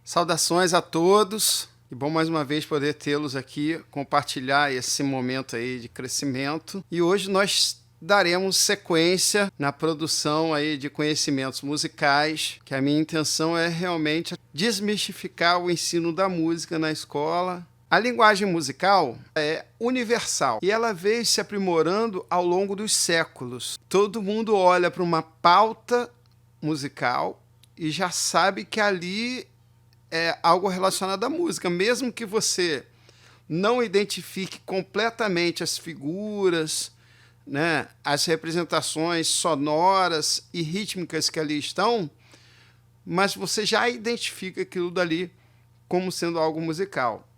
Saudações a todos. E bom mais uma vez poder tê-los aqui, compartilhar esse momento aí de crescimento. E hoje nós daremos sequência na produção aí de conhecimentos musicais, que a minha intenção é realmente desmistificar o ensino da música na escola. A linguagem musical é universal e ela veio se aprimorando ao longo dos séculos. Todo mundo olha para uma pauta musical e já sabe que ali é algo relacionado à música, mesmo que você não identifique completamente as figuras, né, as representações sonoras e rítmicas que ali estão, mas você já identifica aquilo dali como sendo algo musical.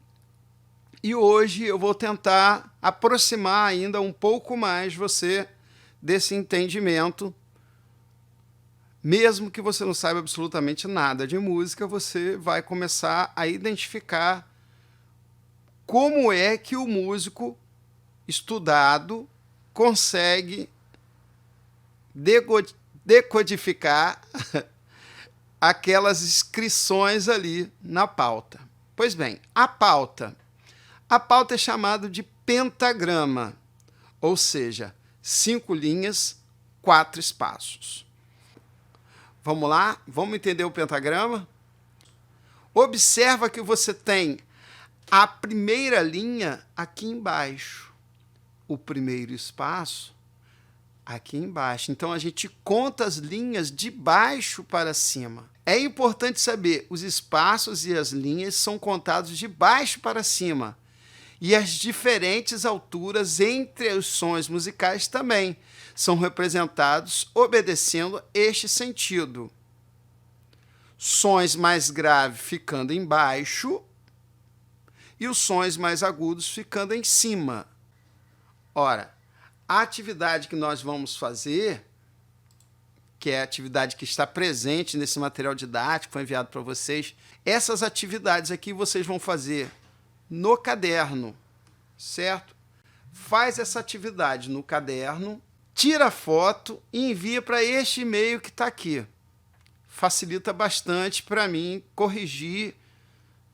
E hoje eu vou tentar aproximar ainda um pouco mais você desse entendimento. Mesmo que você não saiba absolutamente nada de música, você vai começar a identificar como é que o músico estudado consegue decodificar aquelas inscrições ali na pauta. Pois bem, a pauta é chamada de pentagrama, ou seja, 5 linhas, 4 espaços. Vamos lá? Vamos entender o pentagrama? Observa que você tem a primeira linha aqui embaixo, o primeiro espaço aqui embaixo. Então, a gente conta as linhas de baixo para cima. É importante saber, os espaços e as linhas são contados de baixo para cima. E as diferentes alturas entre os sons musicais também são representados obedecendo este sentido. Sons mais graves ficando embaixo e os sons mais agudos ficando em cima. Ora, a atividade que nós vamos fazer, que é a atividade que está presente nesse material didático que foi enviado para vocês, essas atividades aqui vocês vão fazer no caderno, certo? Faz essa atividade no caderno, tira a foto e envia para este e-mail que está aqui. Facilita bastante para mim corrigir,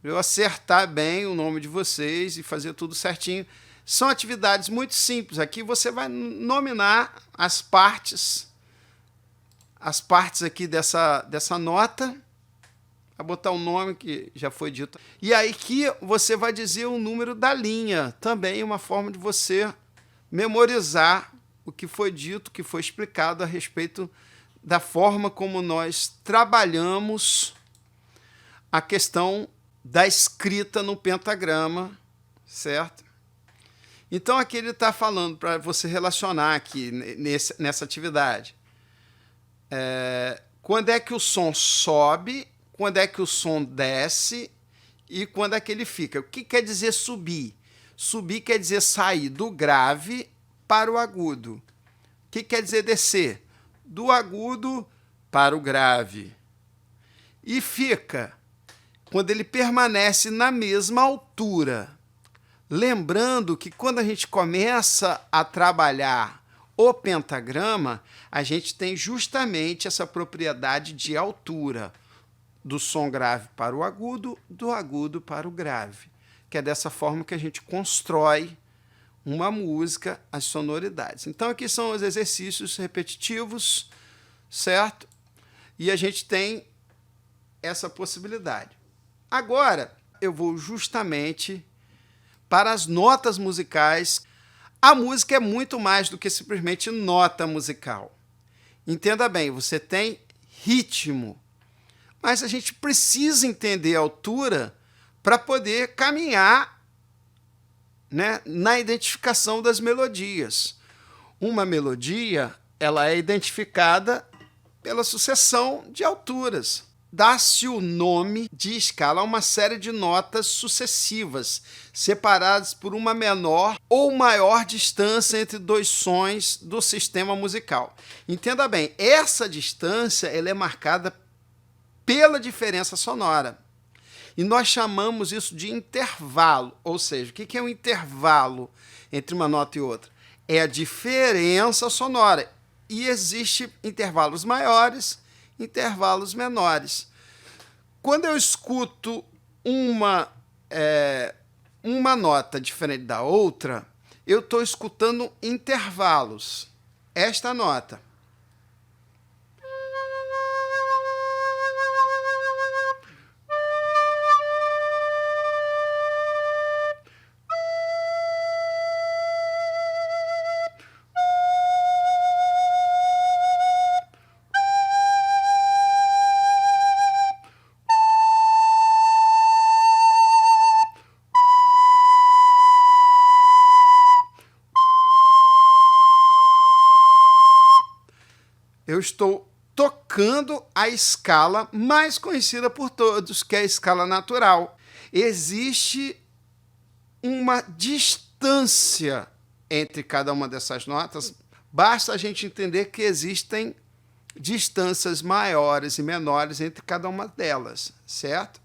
eu acertar bem o nome de vocês e fazer tudo certinho. São atividades muito simples. Aqui você vai nominar as partes aqui dessa nota, vai botar o nome que já foi dito. E aí que você vai dizer o número da linha, também uma forma de você memorizar o que foi dito, o que foi explicado a respeito da forma como nós trabalhamos a questão da escrita no pentagrama, certo? Então, aqui ele está falando para você relacionar aqui nessa atividade. Quando é que o som sobe, quando é que o som desce e quando é que ele fica. O que quer dizer subir? Subir quer dizer sair do grave para o agudo. O que quer dizer descer? Do agudo para o grave. E fica quando ele permanece na mesma altura. Lembrando que quando a gente começa a trabalhar o pentagrama, a gente tem justamente essa propriedade de altura, do som grave para o agudo, do agudo para o grave, que é dessa forma que a gente constrói uma música, as sonoridades. Então, aqui são os exercícios repetitivos, certo? E a gente tem essa possibilidade. Agora, eu vou justamente para as notas musicais. A música é muito mais do que simplesmente nota musical. Entenda bem, você tem ritmo, mas a gente precisa entender a altura para poder caminhar, né, na identificação das melodias. Uma melodia, ela é identificada pela sucessão de alturas. Dá-se o nome de escala a uma série de notas sucessivas, separadas por uma menor ou maior distância entre dois sons do sistema musical. Entenda bem, essa distância ela é marcada pela diferença sonora. E nós chamamos isso de intervalo. Ou seja, o que é um intervalo entre uma nota e outra? É a diferença sonora. E existem intervalos maiores, intervalos menores. Quando eu escuto uma nota diferente da outra, eu estou escutando intervalos. Esta nota. Eu estou tocando a escala mais conhecida por todos, que é a escala natural. Existe uma distância entre cada uma dessas notas. Basta a gente entender que existem distâncias maiores e menores entre cada uma delas, certo?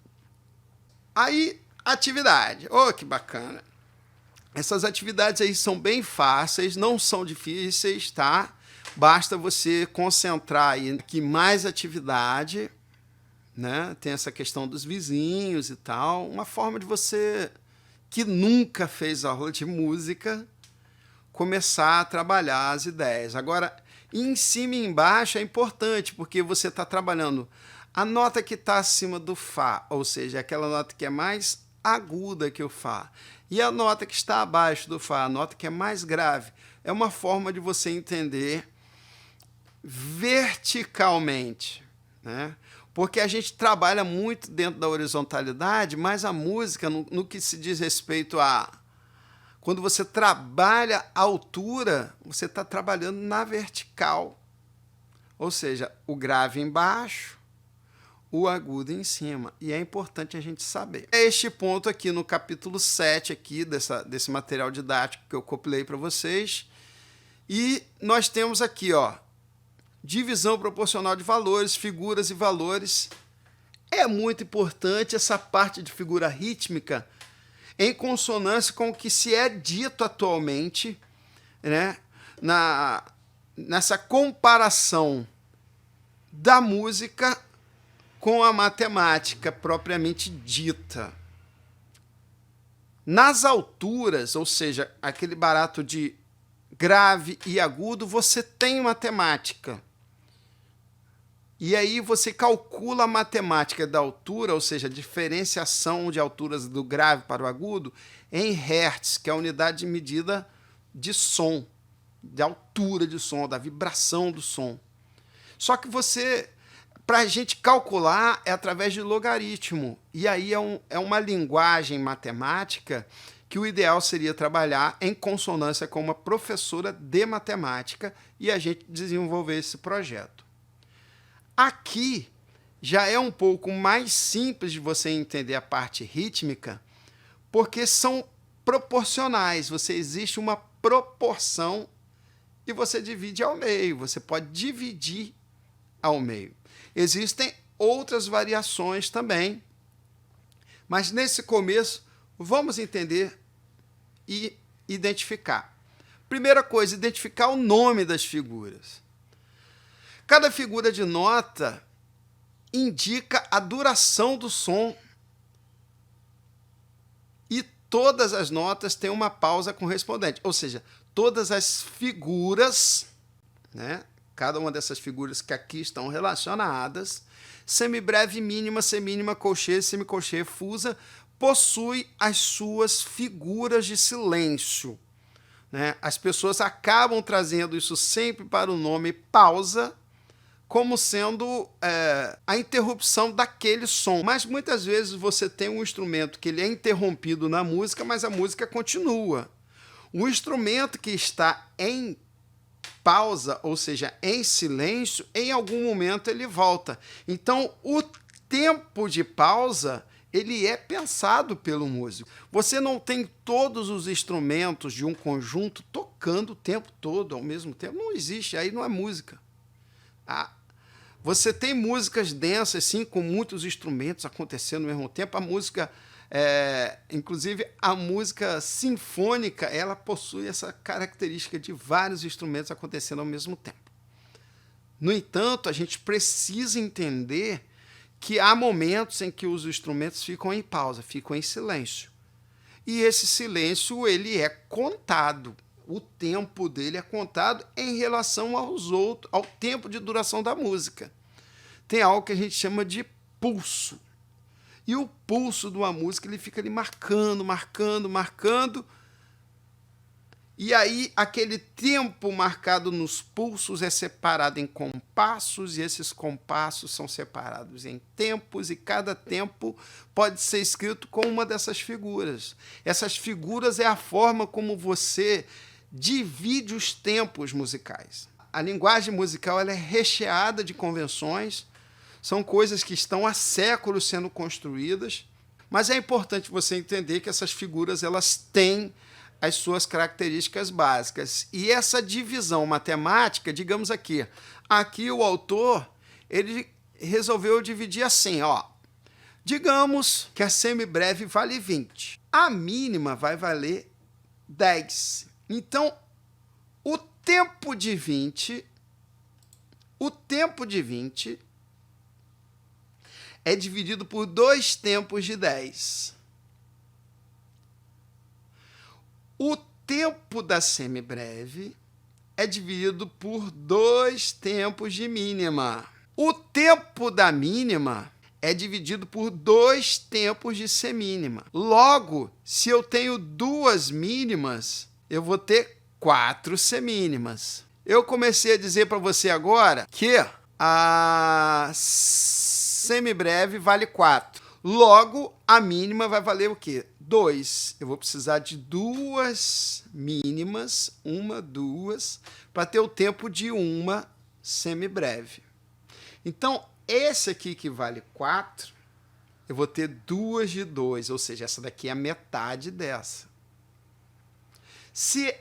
Aí, atividade. Oh, que bacana! Essas atividades aí são bem fáceis, não são difíceis, tá? Basta você concentrar aí que mais atividade, né? Tem essa questão dos vizinhos e tal. Uma forma de você, que nunca fez aula de música, começar a trabalhar as ideias. Agora, em cima e embaixo é importante, porque você está trabalhando a nota que está acima do Fá, ou seja, aquela nota que é mais aguda que o Fá, e a nota que está abaixo do Fá, a nota que é mais grave. É uma forma de você entender verticalmente, né? Porque a gente trabalha muito dentro da horizontalidade, mas a música, no que se diz respeito a... Quando você trabalha a altura, você está trabalhando na vertical. Ou seja, o grave embaixo, o agudo em cima. E é importante a gente saber. É este ponto aqui no capítulo 7 aqui desse material didático que eu compilei para vocês. E nós temos aqui, ó, divisão proporcional de valores, figuras e valores. É muito importante essa parte de figura rítmica em consonância com o que se é dito atualmente, né, nessa comparação da música com a matemática propriamente dita. Nas alturas, ou seja, aquele barato de grave e agudo, você tem matemática. E aí você calcula a matemática da altura, ou seja, a diferenciação de alturas do grave para o agudo, em hertz, que é a unidade de medida de som, de altura de som, da vibração do som. Só que para a gente calcular, é através de logaritmo. E aí é uma linguagem matemática que o ideal seria trabalhar em consonância com uma professora de matemática e a gente desenvolver esse projeto. Aqui já é um pouco mais simples de você entender a parte rítmica, porque são proporcionais. Existe uma proporção e você divide ao meio. Você pode dividir ao meio. Existem outras variações também, mas nesse começo vamos entender e identificar. Primeira coisa, identificar o nome das figuras. Cada figura de nota indica a duração do som e todas as notas têm uma pausa correspondente. Ou seja, todas as figuras, né, cada uma dessas figuras que aqui estão relacionadas, semibreve, mínima, semínima, colcheia, semicolcheia, fusa, possui as suas figuras de silêncio, né? As pessoas acabam trazendo isso sempre para o nome pausa, como sendo a interrupção daquele som. Mas muitas vezes você tem um instrumento que ele é interrompido na música, mas a música continua. O instrumento que está em pausa, ou seja, em silêncio, em algum momento ele volta. Então, o tempo de pausa, ele é pensado pelo músico. Você não tem todos os instrumentos de um conjunto tocando o tempo todo ao mesmo tempo. Não existe, aí não é música. Você tem músicas densas, sim, com muitos instrumentos acontecendo ao mesmo tempo. A música, inclusive a música sinfônica, ela possui essa característica de vários instrumentos acontecendo ao mesmo tempo. No entanto, a gente precisa entender que há momentos em que os instrumentos ficam em pausa, ficam em silêncio. E esse silêncio ele é contado. O tempo dele é contado em relação ao tempo de duração da música. Tem algo que a gente chama de pulso. E o pulso de uma música ele fica ali marcando, marcando, marcando. E aí aquele tempo marcado nos pulsos é separado em compassos, e esses compassos são separados em tempos, e cada tempo pode ser escrito com uma dessas figuras. Essas figuras é a forma como você divide os tempos musicais. A linguagem musical ela é recheada de convenções, são coisas que estão há séculos sendo construídas, mas é importante você entender que essas figuras elas têm as suas características básicas. E essa divisão matemática, digamos aqui o autor ele resolveu dividir assim, ó. Digamos que a semibreve vale 20. A mínima vai valer 10. Então, o tempo de 20 é dividido por 2 tempos de 10. O tempo da semibreve é dividido por 2 tempos de mínima. O tempo da mínima é dividido por 2 tempos de semínima. Logo, se eu tenho 2 mínimas, eu vou ter 4 semínimas. Eu comecei a dizer para você agora que a semibreve vale 4. Logo, a mínima vai valer o quê? 2. Eu vou precisar de 2 mínimas, 1, 2, para ter o tempo de uma semibreve. Então, esse aqui que vale 4, eu vou ter 2 de 2, ou seja, essa daqui é a metade dessa. Se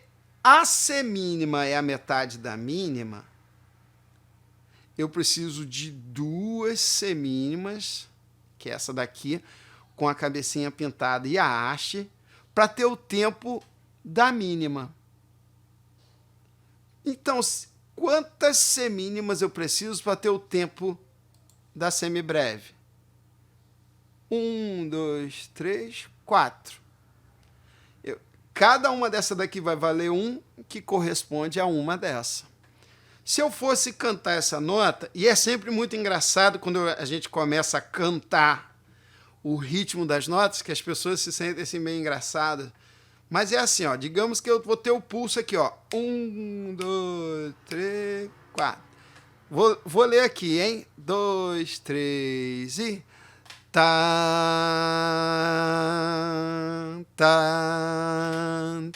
a semínima é a metade da mínima, eu preciso de 2 semínimas, que é essa daqui, com a cabecinha pintada e a haste, para ter o tempo da mínima. Então, quantas semínimas eu preciso para ter o tempo da semibreve? 1, 2, 3, 4. Cada uma dessa daqui vai valer 1, que corresponde a uma dessa. Se eu fosse cantar essa nota, e é sempre muito engraçado quando a gente começa a cantar o ritmo das notas, que as pessoas se sentem assim meio engraçadas. Mas é assim, ó, digamos que eu vou ter o pulso aqui, ó. 1, 2, 3, 4. Vou ler aqui, hein? 2, 3 e... Tá, tá,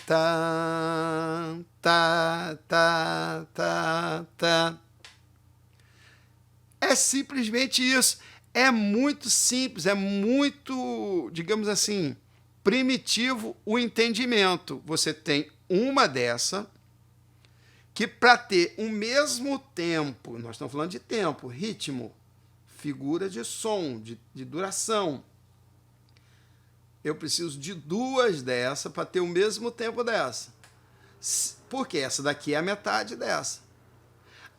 tá, tá, tá, tá, tá. É simplesmente isso. É muito simples, é muito, digamos assim, primitivo o entendimento. Você tem uma dessa, que para ter o mesmo tempo, nós estamos falando de tempo, ritmo, figura de som, de duração. Eu preciso de 2 dessa para ter o mesmo tempo dessa. Porque essa daqui é a metade dessa.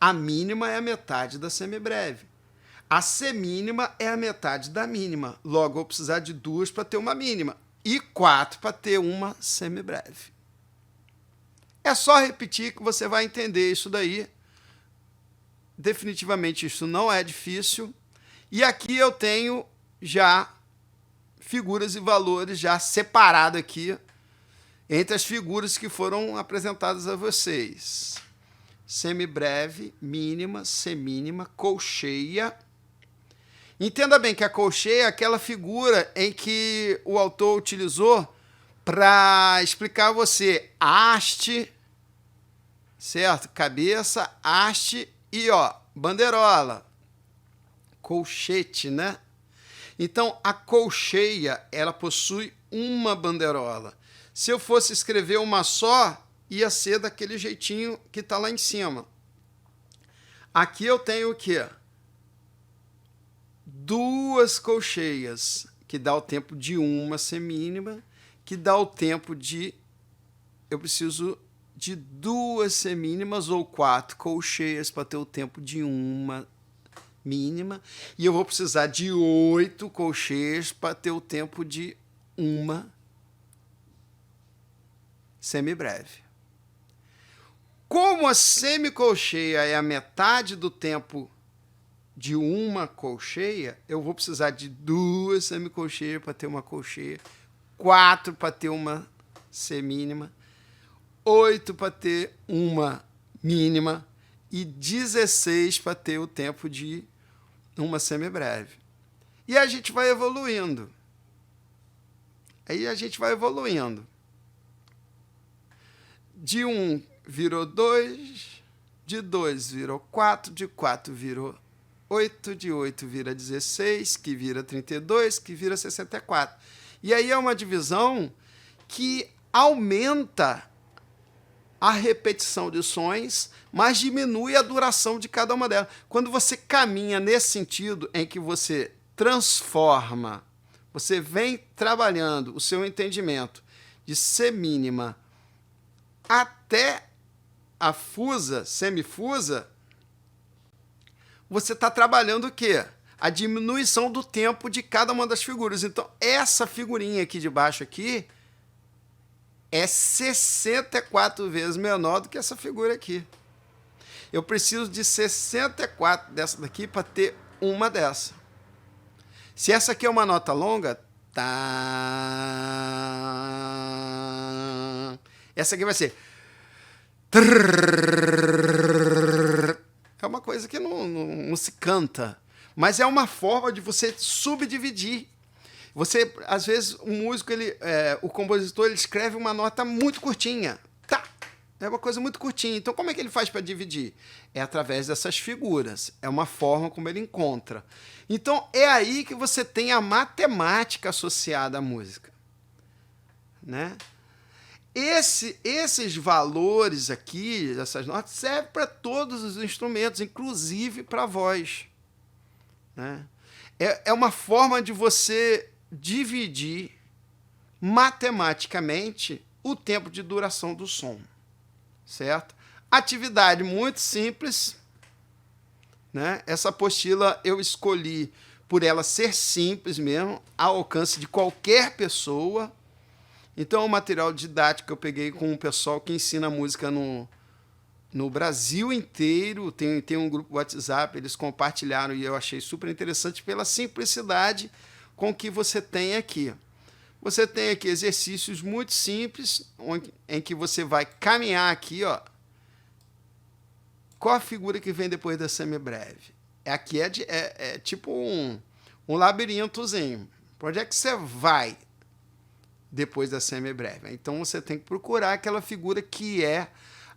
A mínima é a metade da semibreve. A semínima é a metade da mínima. Logo, eu vou precisar de 2 para ter uma mínima. E 4 para ter uma semibreve. É só repetir que você vai entender isso daí. Definitivamente isso não é difícil. E aqui eu tenho já figuras e valores já separados aqui entre as figuras que foram apresentadas a vocês. Semibreve, mínima, semínima, colcheia. Entenda bem que a colcheia é aquela figura em que o autor utilizou para explicar a você haste, certo? Cabeça, haste e ó, bandeirola. Colchete, né? Então, a colcheia, ela possui uma bandeirola. Se eu fosse escrever uma só, ia ser daquele jeitinho que está lá em cima. Aqui eu tenho o quê? 2 colcheias, que dá o tempo de uma semínima, que dá o tempo de... Eu preciso de 2 semínimas ou 4 colcheias para ter o tempo de uma mínima, e eu vou precisar de 8 colcheias para ter o tempo de uma semibreve. Como a semicolcheia é a metade do tempo de uma colcheia, eu vou precisar de 2 semicolcheias para ter uma colcheia, 4 para ter uma semínima, 8 para ter uma mínima e 16 para ter o tempo de uma semibreve. E a gente vai evoluindo. Aí a gente vai evoluindo. De 1 virou 2, de 2 virou 4, de 4 virou 8, de 8 vira 16, que vira 32, que vira 64. E aí é uma divisão que aumenta a repetição de sons, mas diminui a duração de cada uma delas. Quando você caminha nesse sentido em que você transforma, você vem trabalhando o seu entendimento de semínima até a fusa, semifusa, você está trabalhando o quê? A diminuição do tempo de cada uma das figuras. Então, essa figurinha aqui de baixo aqui é 64 vezes menor do que essa figura aqui. Eu preciso de 64 dessa daqui para ter uma dessa. Se essa aqui é uma nota longa, tá. Essa aqui vai ser. É uma coisa que não se canta, mas é uma forma de você subdividir. Você, às vezes, o músico, o compositor, ele escreve uma nota muito curtinha. Tá. É uma coisa muito curtinha. Então, como é que ele faz para dividir? É através dessas figuras. É uma forma como ele encontra. Então, é aí que você tem a matemática associada à música. Né? Esses valores aqui, essas notas, servem para todos os instrumentos, inclusive para a voz. Né? É uma forma de você dividir matematicamente o tempo de duração do som, certo? Atividade muito simples, né? Essa apostila eu escolhi por ela ser simples mesmo, ao alcance de qualquer pessoa. Então é um material didático que eu peguei com um pessoal que ensina música no Brasil inteiro. Tem um grupo WhatsApp, eles compartilharam e eu achei super interessante pela simplicidade com que você tem aqui. Você tem aqui exercícios muito simples, em que você vai caminhar aqui, ó. Qual a figura que vem depois da semibreve? Aqui é tipo um labirintozinho. Para onde é que você vai depois da semibreve? Então você tem que procurar aquela figura que é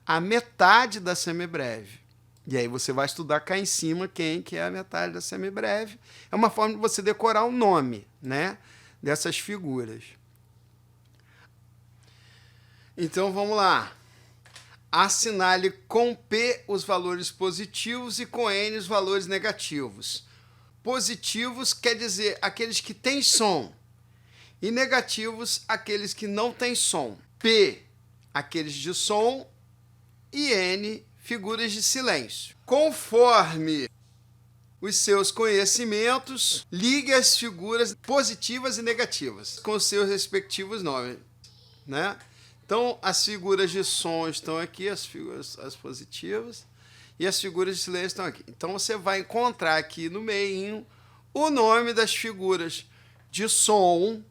a metade da semibreve. E aí você vai estudar cá em cima quem que é a metade da semibreve. É uma forma de você decorar o nome, né, dessas figuras. Então vamos lá. Assinale com P os valores positivos e com N os valores negativos. Positivos quer dizer aqueles que têm som. E negativos, aqueles que não têm som. P, aqueles de som. E N, figuras de silêncio. Conforme os seus conhecimentos, ligue as figuras positivas e negativas com os seus respectivos nomes, né? Então, as figuras de som estão aqui, as positivas, e as figuras de silêncio estão aqui. Então, você vai encontrar aqui no meio o nome das figuras de som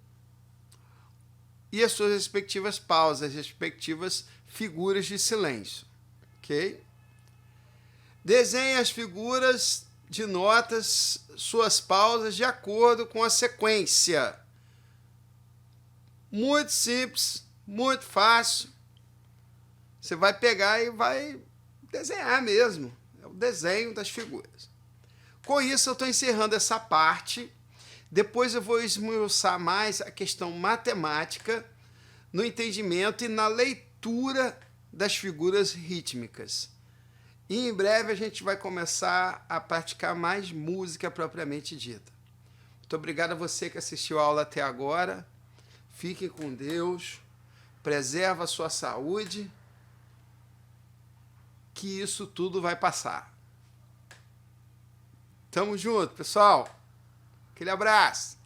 e as suas respectivas pausas, as respectivas figuras de silêncio. Ok? Desenhe as figuras de notas, suas pausas, de acordo com a sequência. Muito simples, muito fácil. Você vai pegar e vai desenhar mesmo. É o desenho das figuras. Com isso, eu estou encerrando essa parte. Depois eu vou esmiuçar mais a questão matemática no entendimento e na leitura das figuras rítmicas. E em breve a gente vai começar a praticar mais música propriamente dita. Muito obrigado a você que assistiu a aula até agora. Fiquem com Deus. Preserva a sua saúde. Que isso tudo vai passar. Tamo junto, pessoal. Aquele abraço.